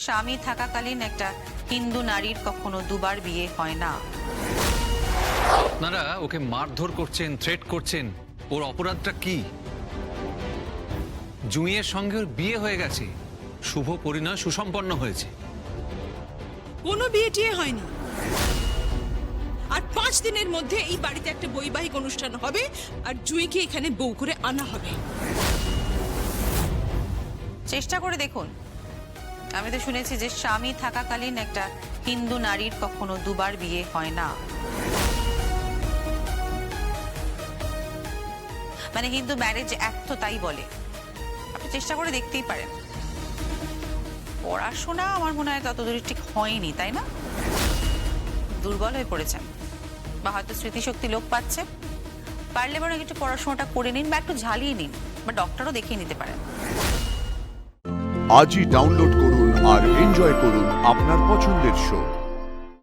স্বামী থাকাকালীন একটা হিন্দু নারীর কখনো দুবার বিয়ে হয় না। আপনারা ওকে মারধর করছেন, থ্রেট করছেন, ওর অপরাধটা কি? জুঁইয়ের সঙ্গে ওর বিয়ে হয়ে গেছে, শুভ পরিণয় সুসম্পন্ন হয়েছে। কোনো বিয়ে টিয়ে হয়নি। আর 5 দিনের মধ্যে এই বাড়িতে একটা বৈবাহিক অনুষ্ঠান হবে আর জুঁইকে এখানে বউ করে আনা হবে। চেষ্টা করে দেখুন। আমি তো শুনেছি যে স্বামী থাকাকালীন একটা হিন্দু নারীর কখনো দুবার বিয়ে হয় না। মানে হিন্দু ম্যারেজ অ্যাক্ট তো তাই বলে। আপনি চেষ্টা করে দেখতেই পারেন। পড়াশোনা আমার মনে হয় ততদূর ঠিক হয়নি, তাই না? দুর্বল হয়ে পড়েছেন বা হয়তো স্মৃতিশক্তি লোপ পাচ্ছে। পারলে বরং একটু পড়াশোনাটা করে নিন বা একটু ঝালিয়ে নিন বা ডক্টরও দেখিয়ে নিতে পারেন। আজই ডাউনলোড করুন আর এনজয় করুন আপনার পছন্দের শো।